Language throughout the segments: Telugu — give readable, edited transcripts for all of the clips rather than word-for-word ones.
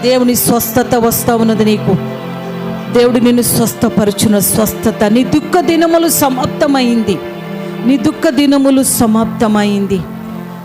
దేవుని స్వస్థత వస్తా ఉన్నది నీకు. దేవుడు నిన్ను స్వస్థపరచున స్వస్థత. నీ దుఃఖ దినములు సమాప్తమైంది. నీ దుఃఖ దినములు సమాప్తమైంది.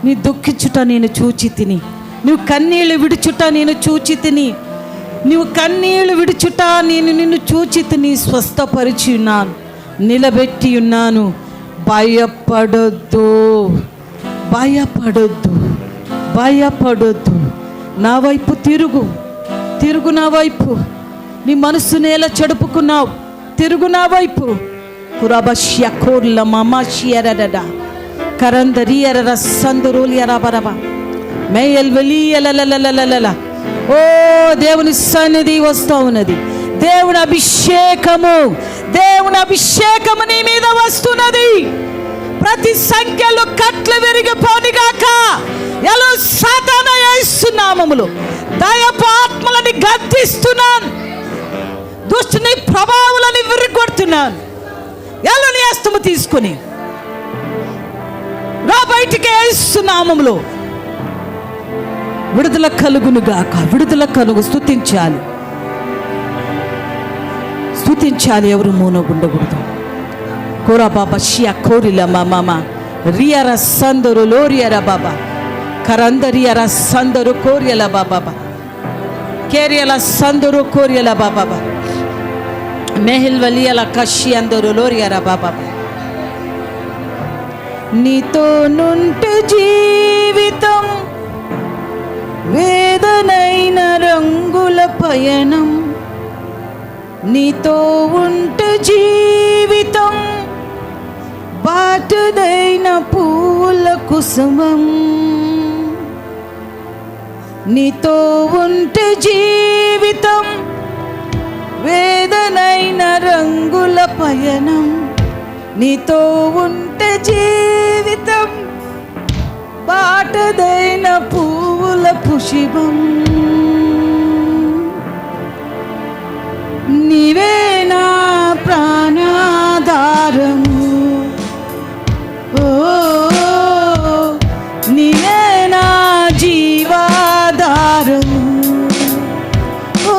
నీ దుఃఖించుట నేను చూచి తిని, నువ్వు కన్నీళ్ళు విడుచుట నేను చూచి తిని, నువ్వు కన్నీళ్ళు విడుచుట నేను నిన్ను చూచి తిని స్వస్థపరిచి ఉన్నాను, నిలబెట్టి ఉన్నాను. భయపడొద్దు, భయపడొద్దు, భయపడొద్దు. నా వైపు తిరుగు, తిరుగు నా వైపు. నీ మనసుని ఎలా చెడుపుకున్నావు, తిరుగు నా వైపు. కురబష్యకోర్ల మమాషియరడ కరందరియర సందురులియరబరబ మేయల్వలియలలలలలల. ఓ దేవుని సన్నిధి వస్తూ ఉన్నది. దేవుని అభిషేకము, దేవుని అభిషేకము నీ మీద వస్తున్నది. ప్రతి సంఖ్యలో కట్లు విరిగిపోనిగాక. ఎలా సాతాన యేసు నామములో దయపు ఆత్మలని గద్దిస్తున్నాను, దుష్టుని ప్రభావాలని విరిగొడుతున్నాను. ఎలా నీ హస్తము తీసుకుని నా బయటికి యేసు నామములో విడుదల కలుగునుగాక, విడుదల కలుగు. స్తుతించాలి, స్తుతించాలి. ఎవరు మౌనగుండకూడదు. కోరా బాబా షియా కోరిల మామా రియర సందరు లోరియర బాబా కరందరియర సందరు కోరియల బాబా కేరియల సందరు కోరియల బాబా మెహిల్ వలియల కషి అందరు లోరియర బాబా. నీతో నుంటే జీవితం వేదనైన రంగుల పయనం, నీతో ఉంటే జీవితం బాటదైన పూల కుసుమం. నీతో ఉంటే జీవితం వేదనైన రంగుల పయనం, నీతో ఉంటే జీవితం బాటదైన పూల పుష్పం. నీవే నా ప్రాణాధారము, ఓ నీవే నా జీవాధారము, ఓ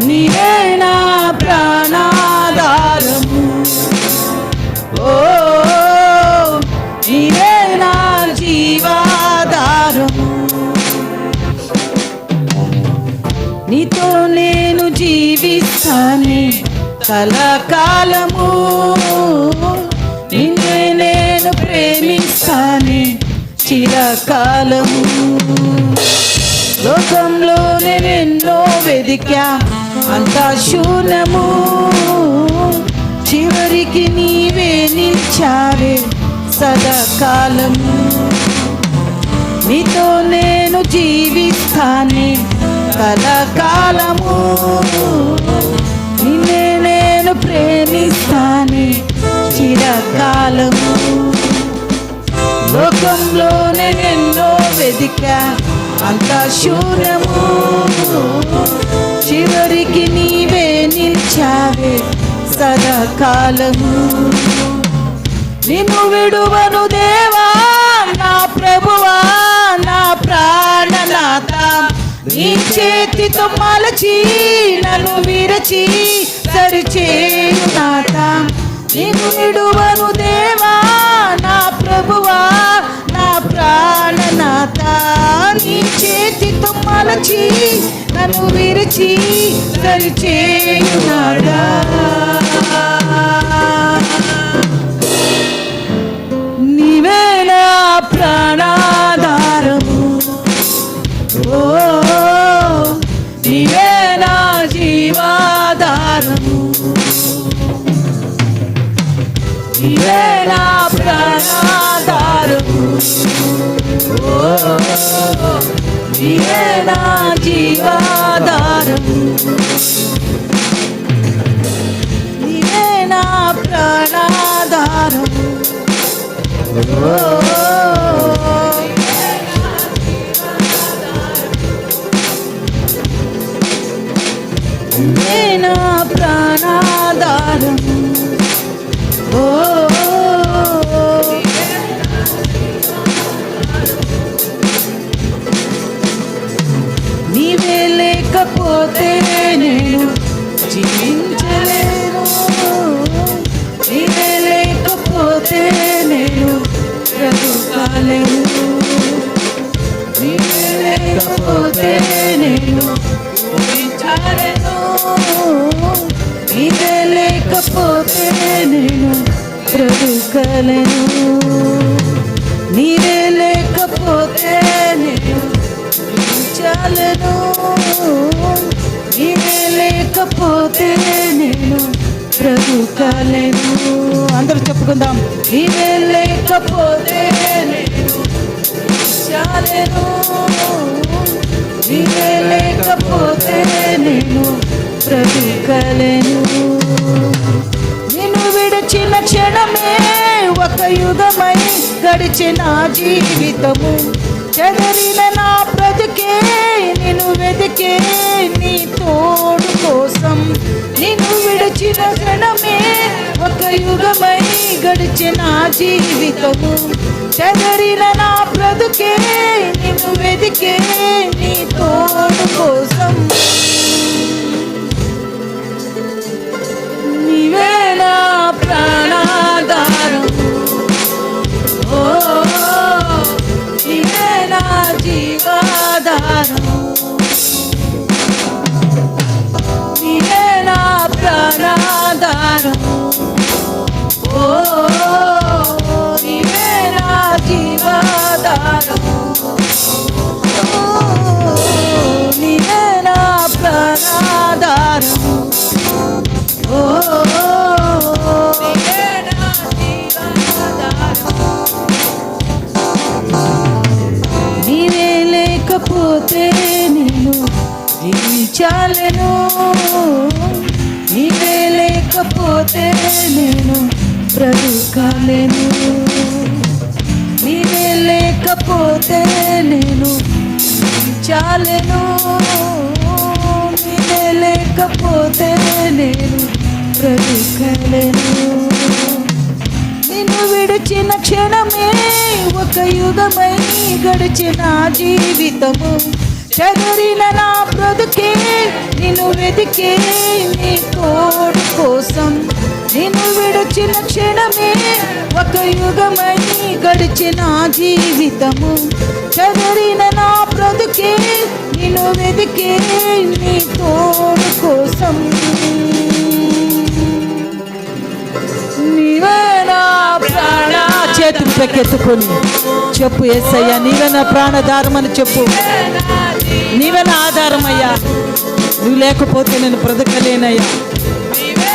నీవే నా ప్రాణాధారము, ఓ నీవే నా జీవాధారము. నీతో నేను జీవిస్తానే కలకాలము, నిన్నే నేను ప్రేమిస్తానే చిరకాలము. లోకంలో నేనెన్నో వెదికా అంతా శూన్యము, చివరికి నీవే నిలిచావే సదాకాలము. నీతో నేను జీవిస్తానే కలకాలము, నిన్నే నేను ప్రేమిస్తానే చిరకాలము. లోకంలో నేనెన్నో వెదికా అంతా శూన్యము, చివరికి నీవే నిలిచావే సదాకాలము. నిన్ను విడువను దేవా నా ప్రభువా, నా ప్రాణనాథ. నీ చేతితో మలచి నన్ను విరచి సరిచేయు నాథ. నిన్ను విడువను దేవా నా ప్రభువా, నా ప్రాణనాథ. నీ చేతితో మలచి నన్ను విరచి సరిచేయు నాథా. నీవే నా ప్రాణాధారము, ఓ నీవే నా జీవాధారము, నీవే నా ప్రాణాధారము, ఓ నీవే నా జీవాధారము, నీవే నా ప్రాణాధారము, ఓ నీవే నా ప్రాణాధారము, ఓ లేకపోతే నేను జీవించలేను, నీవే లేకపోతే నేను బ్రతకలేను, నీవే లేకపోతే నేను జీవించలేను, నీవే లేకపోతే నేను బ్రతకలేను, నీవే లేకపోతే నేను జీవించలేను, నీవే లేకపోతే నేను బ్రతకలేను. అందరూ చెప్పుకుందాం. నీవే లేకపోతే నేను జీవించలేను, నీవే లేకపోతే నేను బ్రతకలేను. నిన్ను విడిచిన క్షణమే ఒక యుగమై గడిచిన జీవితము, చెదరిన నా బ్రతుకే నిన్ను వెతికే నీ తోడు కోసం. నిన్ను విడిచిన క్షణమే ఒక యుగమై గడిచిన జీవితము, చెదరిన నా బ్రతుకే నిన్ను వెతికే నీ తోడు కోసం. నీవే నా ప్రాణాధారం, ఓ నీవే నా జీవాధారం, నీవే నా ప్రాణాధారం, ఓ నీవే నా జీవాధారం, నీవే నా ప్రాణాధారం, ఓ నీవే నా జీవాధారం. నీవే లేకపోతే నేను జీవించలేను, నీవే లేకపోతే నేను బ్రతకలేను, నీవే లేకపోతే నేను జీవించలేను, నీవే లేకపోతే నేను బ్రతకలేను. నిన్ను విడిచిన క్షణమే ఒక యుగమై గడిచిన జీవితము, చెదరిన నా బ్రతుకే నిన్ను వెతికే నీ తోడు కోసం. నిన్ను విడిచిన క్షణమే ఒక యుగమై గడిచిన జీవితము, చెదరిన నా బ్రతుకే నిన్ను వెతికే నీ తోడు కోసం. నీవే నా ప్రాణ చేతులు పెక్కెత్తుకొని చెప్పు, యేసయ్యా నీవే నా ప్రాణాధారం అని చెప్పు. నీవే నా ఆధారం అయ్యా, నువ్వు లేకపోతే నేను బ్రతకలేనయ్యా,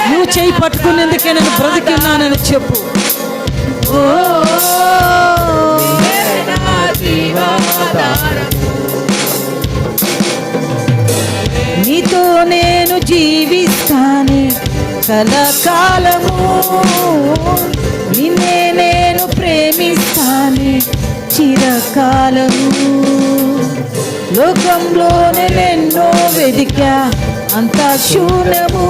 నువ్వు చేయి పట్టుకునేందుకే నేను బ్రతికిన్నానని చెప్పు. ఓ నీతో నేను జీవిస్తానే కలకాలము, నిన్నే నేను ప్రేమిస్తానే చిరకాలము. లోకంలోనే ఎన్నో వెదికా అంతా శూన్యము,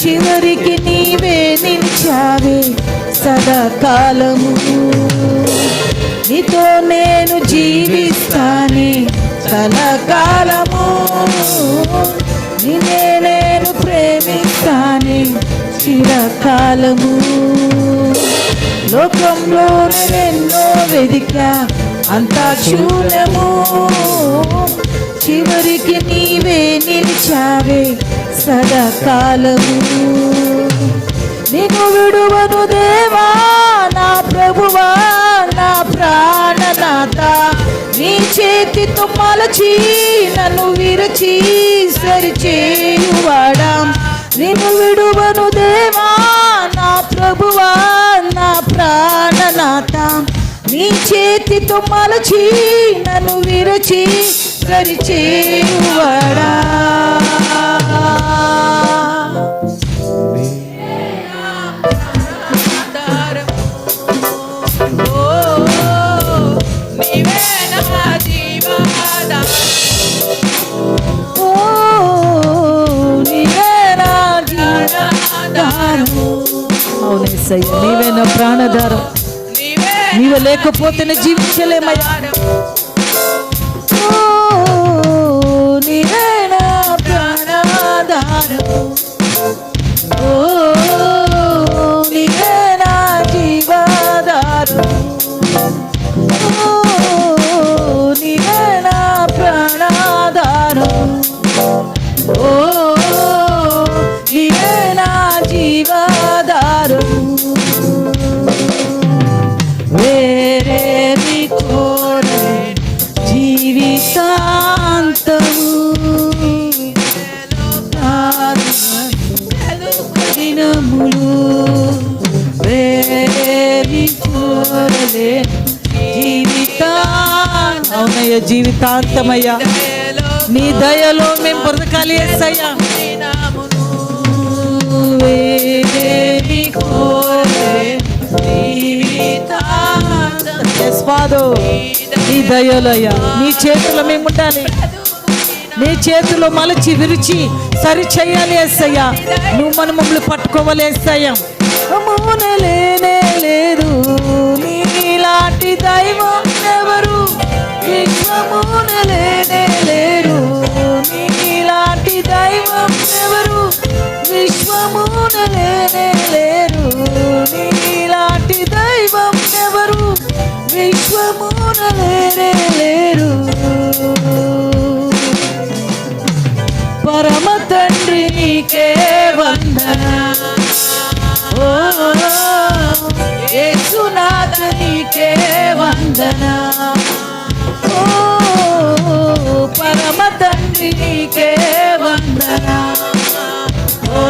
చివరికి నీవే నిలిచావే సదాకాలము. నీతో నేను జీవిస్తానే కలకాలము, నిన్నే నేను ప్రేమిస్తానే చిరకాలము. లోకంలో ఎన్నో వెదికా అంతా శూన్యము, చివరికి నీవే నిలిచావే సదాకాలము. నిన్ను విడువను దేవా నా ప్రభువా నా ప్రాణనాథ, నీ చేతితో మలచి నన్ను విరచి సరిచేయువాడా. నిన్ను విడువను దేవా నా ప్రభువా నా ప్రాణనాథ, నీ చేతితో మలచి నన్ను విరచి సరిచేయువాడా. అవునేసయ్యా నీవే నా ప్రాణాధారం, నీవే లేకపోతేనే జీవించలేమయ్యా. నీవే జీవితాంతము దినములు అవునయ్య, జీవితాంతమయ్యా నీ దయలో మేము బ్రతకాలి యేసయ్యా. నీ దయలయ్యా, నీ చేతిలో మేము ఉండాలి. నీ చేతిలో మలచి విరిచి సరి చేయాలి యేసయ్యా. నువ్వు మమ్మల్ని పట్టుకోవాలి యేసయ్యా. లేనే లేదు నీలాంటి దైవం ఎవరు, విశ్వమున లేనే లేరు నీలాంటి దైవం ఎవరు, విశ్వమున లేనే లేరు నీలాంటి దైవం ఎవరు, విశ్వమున లేనే లేరు. పరమ తండ్రి నీకే వందనా, ఓ యేసునాథ నీకే వందనా, ఓ పరమ తండ్రి నీకే వందనా, ఓ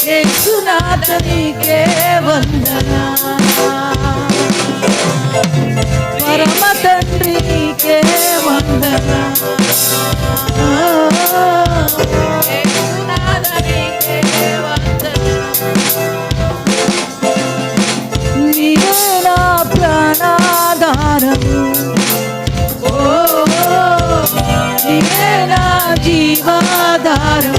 యేసునాథ నీకే వందనా, పరమ తండ్రి నీకే వందనా, నీవే నా ప్రాణాధారం, ఓ నీవే నా జీవాధారం,